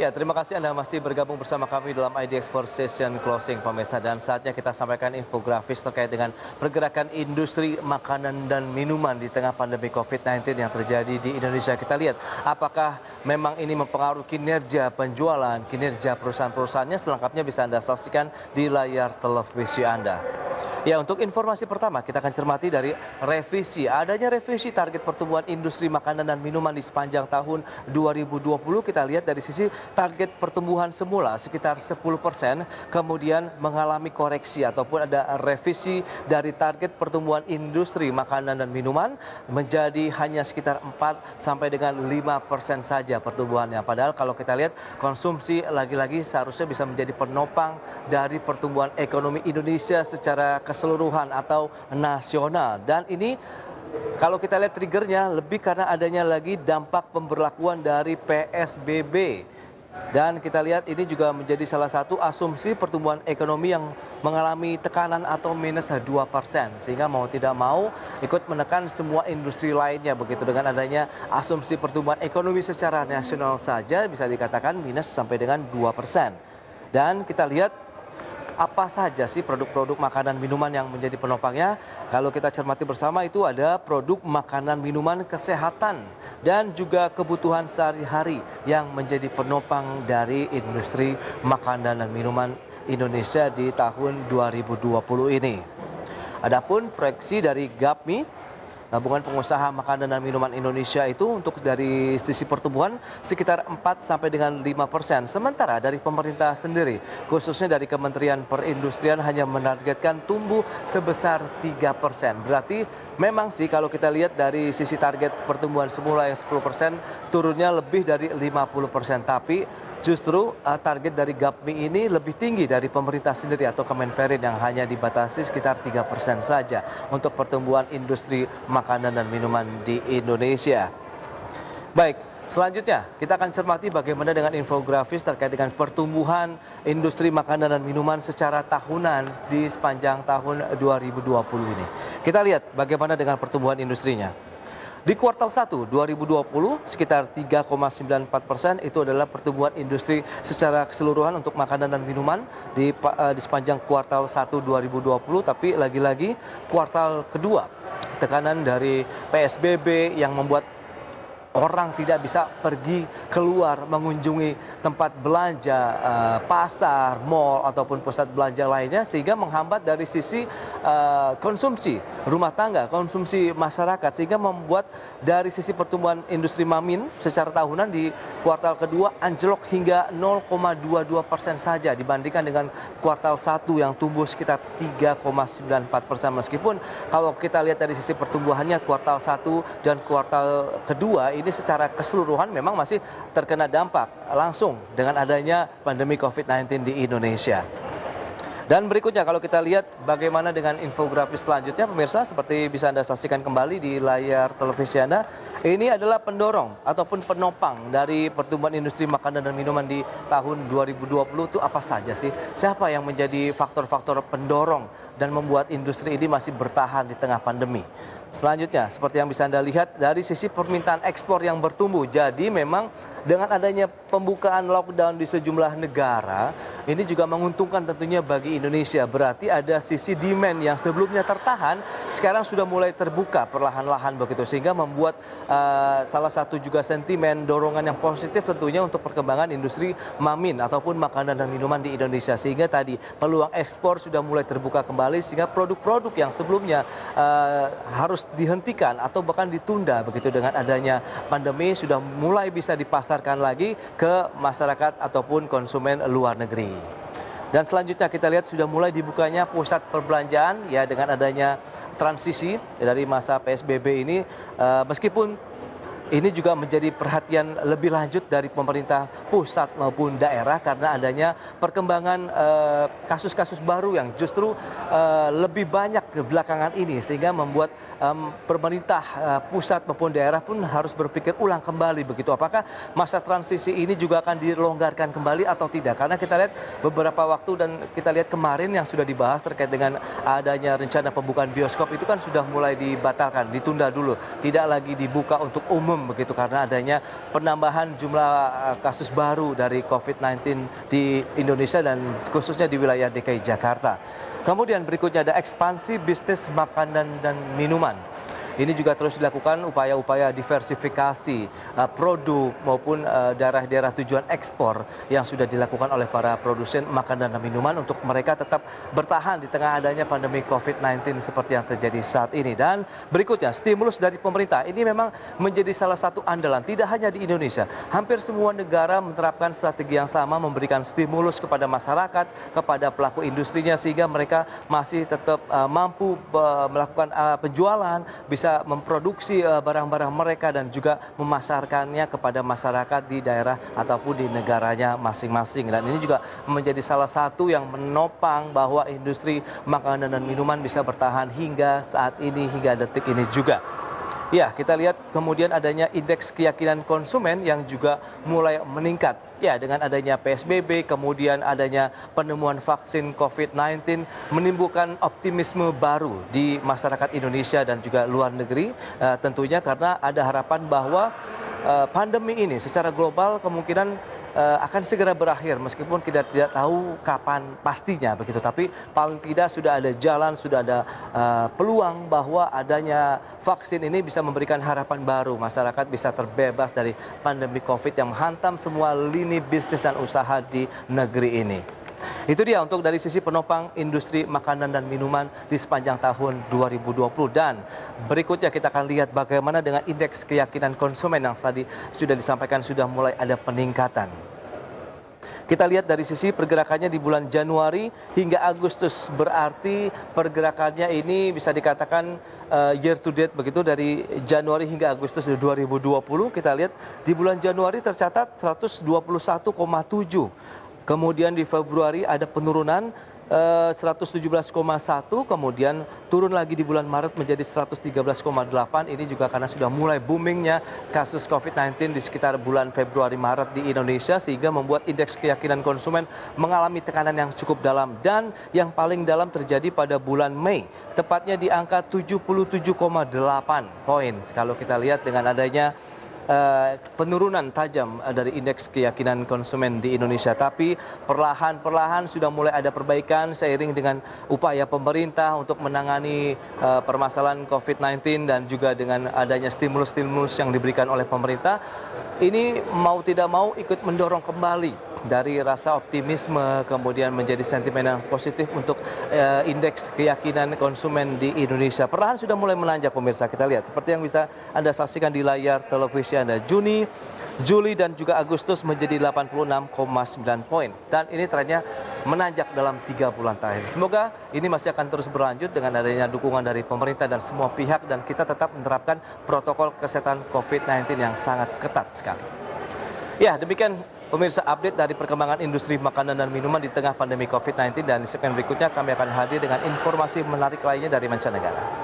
Ya, terima kasih Anda masih bergabung bersama kami dalam ID Export Session Closing pemirsa, dan saatnya kita sampaikan infografis terkait dengan pergerakan industri makanan dan minuman di tengah pandemi COVID-19 yang terjadi di Indonesia. Kita lihat apakah memang ini mempengaruhi kinerja penjualan, kinerja perusahaan-perusahaannya. Selengkapnya bisa Anda saksikan di layar televisi Anda. Ya, untuk informasi pertama kita akan cermati dari revisi. Adanya revisi target pertumbuhan industri makanan dan minuman di sepanjang tahun 2020. Kita lihat dari sisi target pertumbuhan semula sekitar 10%, kemudian mengalami koreksi ataupun ada revisi dari target pertumbuhan industri makanan dan minuman menjadi hanya sekitar 4 sampai dengan 5% saja pertumbuhannya. Padahal kalau kita lihat konsumsi lagi-lagi seharusnya bisa menjadi penopang dari pertumbuhan ekonomi Indonesia secara keseluruhan atau nasional. Dan ini kalau kita lihat triggernya lebih karena adanya lagi dampak pemberlakuan dari PSBB. Dan kita lihat ini juga menjadi salah satu asumsi pertumbuhan ekonomi yang mengalami tekanan atau minus 2%. Sehingga mau tidak mau ikut menekan semua industri lainnya begitu, dengan adanya asumsi pertumbuhan ekonomi secara nasional saja bisa dikatakan minus sampai dengan 2%. Dan kita lihat apa saja sih produk-produk makanan minuman yang menjadi penopangnya? Kalau kita cermati bersama itu ada produk makanan minuman kesehatan dan juga kebutuhan sehari-hari yang menjadi penopang dari industri makanan dan minuman Indonesia di tahun 2020 ini. Adapun proyeksi dari GAPMI, Gabungan Pengusaha Makanan dan Minuman Indonesia, itu untuk dari sisi pertumbuhan sekitar 4 sampai dengan 5%. Sementara dari pemerintah sendiri, khususnya dari Kementerian Perindustrian hanya menargetkan tumbuh sebesar 3%. Berarti memang sih kalau kita lihat dari sisi target pertumbuhan semula yang 10%, turunnya lebih dari 50%. Tapi justru target dari GAPMI ini lebih tinggi dari pemerintah sendiri atau Kemenperin yang hanya dibatasi sekitar 3% saja untuk pertumbuhan industri makanan dan minuman di Indonesia. Baik, selanjutnya kita akan cermati bagaimana dengan infografis terkait dengan pertumbuhan industri makanan dan minuman secara tahunan di sepanjang tahun 2020 ini. Kita lihat bagaimana dengan pertumbuhan industrinya. Di kuartal 1 2020 sekitar 3,94% itu adalah pertumbuhan industri secara keseluruhan untuk makanan dan minuman di sepanjang kuartal 1 2020. Tapi lagi-lagi kuartal kedua tekanan dari PSBB yang membuat orang tidak bisa pergi keluar mengunjungi tempat belanja, pasar, mal ataupun pusat belanja lainnya, sehingga menghambat dari sisi konsumsi rumah tangga, konsumsi masyarakat, sehingga membuat dari sisi pertumbuhan industri mamin secara tahunan di kuartal kedua anjlok hingga 0,22% saja dibandingkan dengan kuartal 1 yang tumbuh sekitar 3,94%. Meskipun kalau kita lihat dari sisi pertumbuhannya kuartal 1 dan kuartal kedua ini secara keseluruhan memang masih terkena dampak langsung dengan adanya pandemi COVID-19 di Indonesia. Dan berikutnya kalau kita lihat bagaimana dengan infografis selanjutnya pemirsa, seperti bisa Anda saksikan kembali di layar televisi Anda. Ini adalah pendorong ataupun penopang dari pertumbuhan industri makanan dan minuman di tahun 2020 itu apa saja sih? Siapa yang menjadi faktor-faktor pendorong dan membuat industri ini masih bertahan di tengah pandemi? Selanjutnya, seperti yang bisa Anda lihat dari sisi permintaan ekspor yang bertumbuh. Jadi memang dengan adanya pembukaan lockdown di sejumlah negara, ini juga menguntungkan tentunya bagi Indonesia. Berarti ada sisi demand yang sebelumnya tertahan, sekarang sudah mulai terbuka perlahan-lahan begitu. Sehingga membuat salah satu juga sentimen dorongan yang positif tentunya untuk perkembangan industri mamin ataupun makanan dan minuman di Indonesia. Sehingga tadi peluang ekspor sudah mulai terbuka kembali, sehingga produk-produk yang sebelumnya harus dihentikan atau bahkan ditunda begitu dengan adanya pandemi sudah mulai bisa dipasarkan lagi ke masyarakat ataupun konsumen luar negeri. Dan selanjutnya kita lihat sudah mulai dibukanya pusat perbelanjaan ya dengan adanya transisi dari masa PSBB ini, meskipun ini juga menjadi perhatian lebih lanjut dari pemerintah pusat maupun daerah karena adanya perkembangan kasus-kasus baru yang justru lebih banyak belakangan ini, sehingga membuat pemerintah pusat maupun daerah pun harus berpikir ulang kembali begitu. Apakah masa transisi ini juga akan dilonggarkan kembali atau tidak? Karena kita lihat beberapa waktu dan kita lihat kemarin yang sudah dibahas terkait dengan adanya rencana pembukaan bioskop itu kan sudah mulai dibatalkan, ditunda dulu, tidak lagi dibuka untuk umum minimum begitu karena adanya penambahan jumlah kasus baru dari COVID-19 di Indonesia dan khususnya di wilayah DKI Jakarta. Kemudian berikutnya ada ekspansi bisnis makanan dan minuman. Ini juga terus dilakukan upaya-upaya diversifikasi produk maupun daerah-daerah tujuan ekspor yang sudah dilakukan oleh para produsen makanan dan minuman untuk mereka tetap bertahan di tengah adanya pandemi COVID-19 seperti yang terjadi saat ini. Dan berikutnya, stimulus dari pemerintah ini memang menjadi salah satu andalan, tidak hanya di Indonesia. Hampir semua negara menerapkan strategi yang sama, memberikan stimulus kepada masyarakat, kepada pelaku industrinya sehingga mereka masih tetap mampu melakukan penjualan, bisa memproduksi barang-barang mereka dan juga memasarkannya kepada masyarakat di daerah ataupun di negaranya masing-masing. Dan ini juga menjadi salah satu yang menopang bahwa industri makanan dan minuman bisa bertahan hingga saat ini, hingga detik ini juga. Ya, kita lihat kemudian adanya indeks keyakinan konsumen yang juga mulai meningkat. Ya, dengan adanya PSBB, kemudian adanya penemuan vaksin COVID-19 menimbulkan optimisme baru di masyarakat Indonesia dan juga luar negeri. Tentunya karena ada harapan bahwa pandemi ini secara global kemungkinan akan segera berakhir meskipun kita tidak tahu kapan pastinya begitu, tapi paling tidak sudah ada jalan, sudah ada peluang bahwa adanya vaksin ini bisa memberikan harapan baru, masyarakat bisa terbebas dari pandemi COVID yang menghantam semua lini bisnis dan usaha di negeri ini. Itu dia untuk dari sisi penopang industri makanan dan minuman di sepanjang tahun 2020. Dan berikutnya kita akan lihat bagaimana dengan indeks keyakinan konsumen yang tadi sudah disampaikan sudah mulai ada peningkatan. Kita lihat dari sisi pergerakannya di bulan Januari hingga Agustus, berarti pergerakannya ini bisa dikatakan year to date begitu, dari Januari hingga Agustus 2020. Kita lihat di bulan Januari tercatat 121,7. Kemudian di Februari ada penurunan 117,1, kemudian turun lagi di bulan Maret menjadi 113,8. Ini juga karena sudah mulai boomingnya kasus COVID-19 di sekitar bulan Februari Maret di Indonesia, sehingga membuat indeks keyakinan konsumen mengalami tekanan yang cukup dalam. Dan yang paling dalam terjadi pada bulan Mei, tepatnya di angka 77,8 poin. Kalau kita lihat dengan adanya penurunan tajam dari indeks keyakinan konsumen di Indonesia. Tapi perlahan-perlahan sudah mulai ada perbaikan seiring dengan upaya pemerintah untuk menangani permasalahan COVID-19 dan juga dengan adanya stimulus-stimulus yang diberikan oleh pemerintah. Ini mau tidak mau ikut mendorong kembali dari rasa optimisme, kemudian menjadi sentimen yang positif untuk indeks keyakinan konsumen di Indonesia. Perlahan sudah mulai menanjak pemirsa, kita lihat. Seperti yang bisa Anda saksikan di layar televisi Anda, Juni, Juli dan juga Agustus menjadi 86,9 poin. Dan ini trennya menanjak dalam 3 bulan terakhir. Semoga ini masih akan terus berlanjut dengan adanya dukungan dari pemerintah dan semua pihak, dan kita tetap menerapkan protokol kesehatan COVID-19 yang sangat ketat sekali. Ya, demikian pemirsa update dari perkembangan industri makanan dan minuman di tengah pandemi COVID-19, dan di segmen berikutnya kami akan hadir dengan informasi menarik lainnya dari mancanegara.